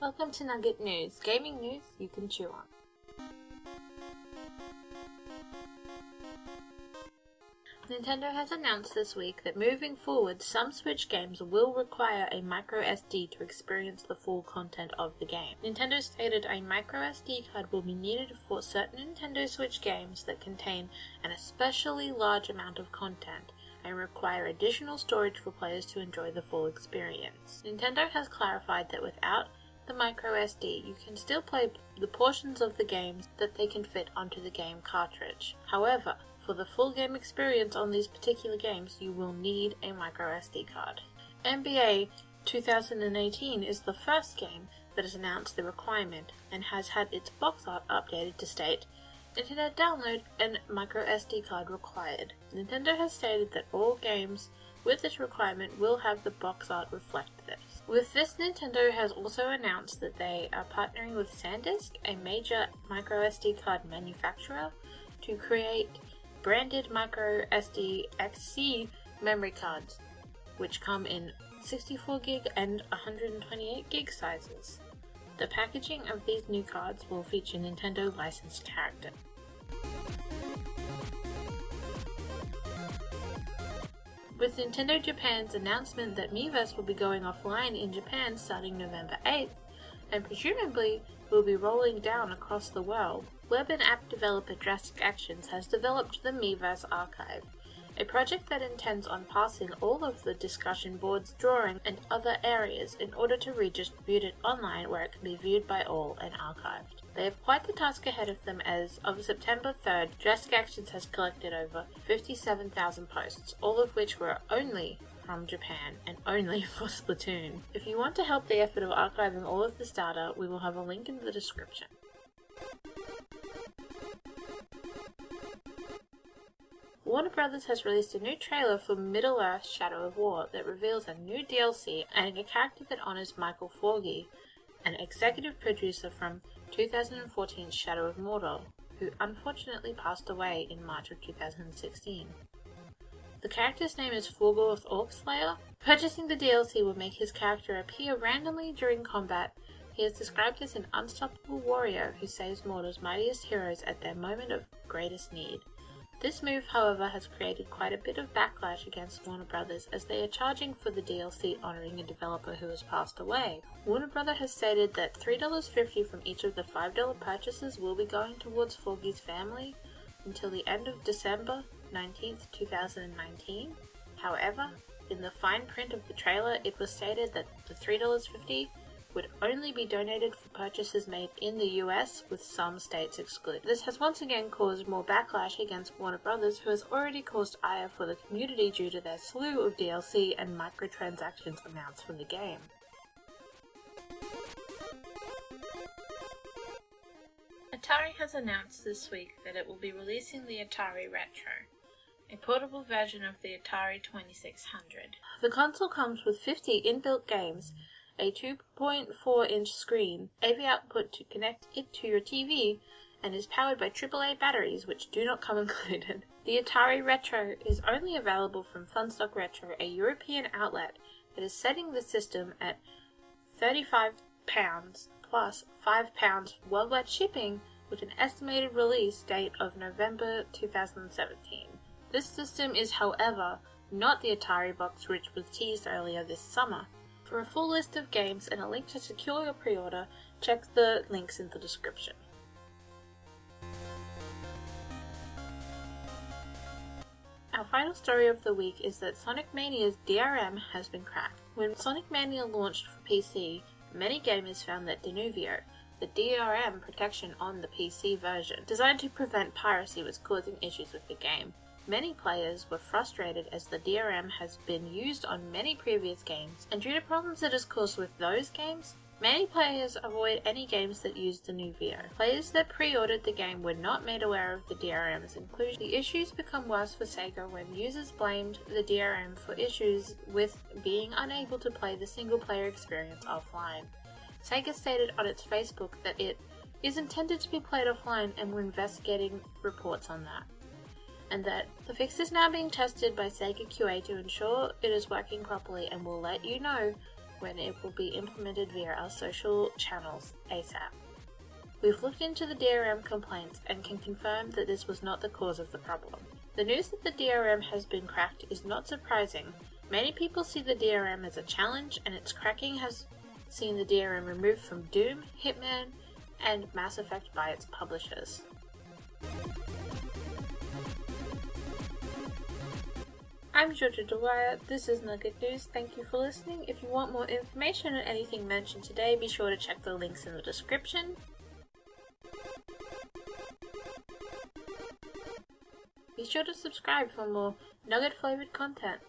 Welcome to Nugget News, gaming news you can chew on. Nintendo has announced this week that moving forward, some Switch games will require a microSD to experience the full content of the game. Nintendo stated a microSD card will be needed for certain Nintendo Switch games that contain an especially large amount of content and require additional storage for players to enjoy the full experience. Nintendo has clarified that without the microSD, you can still play the portions of the games that they can fit onto the game cartridge. However, for the full game experience on these particular games, you will need a microSD card. NBA 2018 is the first game that has announced the requirement and has had its box art updated to state Internet download and microSD card required. Nintendo has stated that all games with this requirement will have the box art reflect this. With this, Nintendo has also announced that they are partnering with SanDisk, a major microSD card manufacturer, to create branded microSD XC memory cards, which come in 64GB and 128GB sizes. The packaging of these new cards will feature Nintendo licensed character. With Nintendo Japan's announcement that Miiverse will be going offline in Japan starting November 8th, and presumably will be rolling down across the world, web and app developer Drastic Actions has developed the Miiverse Archive, a project that intends on passing all of the discussion boards, drawing, and other areas in order to redistribute it online where it can be viewed by all and archived. They have quite the task ahead of them as of September 3rd, Drastic Actions has collected over 57,000 posts, all of which were only from Japan and only for Splatoon. If you want to help the effort of archiving all of this data, we will have a link in the description. Warner Bros. Has released a new trailer for Middle-earth: Shadow of War that reveals a new DLC and a character that honors Michael Forgy, an executive producer from 2014's Shadow of Mordor, who unfortunately passed away in March of 2016. The character's name is Forthog Orcslayer. Purchasing the DLC will make his character appear randomly during combat. He is described as an unstoppable warrior who saves Mordor's mightiest heroes at their moment of greatest need. This move, however, has created quite a bit of backlash against Warner Bros. As they are charging for the DLC honouring a developer who has passed away. Warner Bros. Has stated that $3.50 from each of the $5 purchases will be going towards Forgy's family until the end of December 19th, 2019. However, in the fine print of the trailer, it was stated that the $3.50 would only be donated for purchases made in the US, with some states excluded. This has once again caused more backlash against Warner Bros., who has already caused ire for the community due to their slew of DLC and microtransactions announced for the game. Atari has announced this week that it will be releasing the Atari Retro, a portable version of the Atari 2600. The console comes with 50 inbuilt games, a 2.4-inch screen, AV output to connect it to your TV, and is powered by AAA batteries, which do not come included. The Atari Retro is only available from Funstock Retro, a European outlet that is setting the system at £35 plus £5 worldwide shipping, with an estimated release date of November 2017. This system is, however, not the Atari box which was teased earlier this summer. For a full list of games and a link to secure your pre-order, check the links in the description. Our final story of the week is that Sonic Mania's DRM has been cracked. When Sonic Mania launched for PC, many gamers found that Denuvio, the DRM protection on the PC version, designed to prevent piracy, was causing issues with the game. Many players were frustrated as the DRM has been used on many previous games, and due to problems it has caused with those games, many players avoid any games that use Denuvio. Players that pre-ordered the game were not made aware of the DRM's inclusion. The issues become worse for Sega when users blamed the DRM for issues with being unable to play the single-player experience offline. Sega stated on its Facebook that it is intended to be played offline and were investigating reports on that, and that the fix is now being tested by Sega QA to ensure it is working properly, and will let you know when it will be implemented via our social channels ASAP. We've looked into the DRM complaints and can confirm that this was not the cause of the problem. The news that the DRM has been cracked is not surprising. Many people see the DRM as a challenge, and its cracking has seen the DRM removed from Doom, Hitman, and Mass Effect by its publishers. I'm Georgia Dwyer, this is Nugget News, thank you for listening. If you want more information on anything mentioned today, be sure to check the links in the description. Be sure to subscribe for more Nugget flavoured content.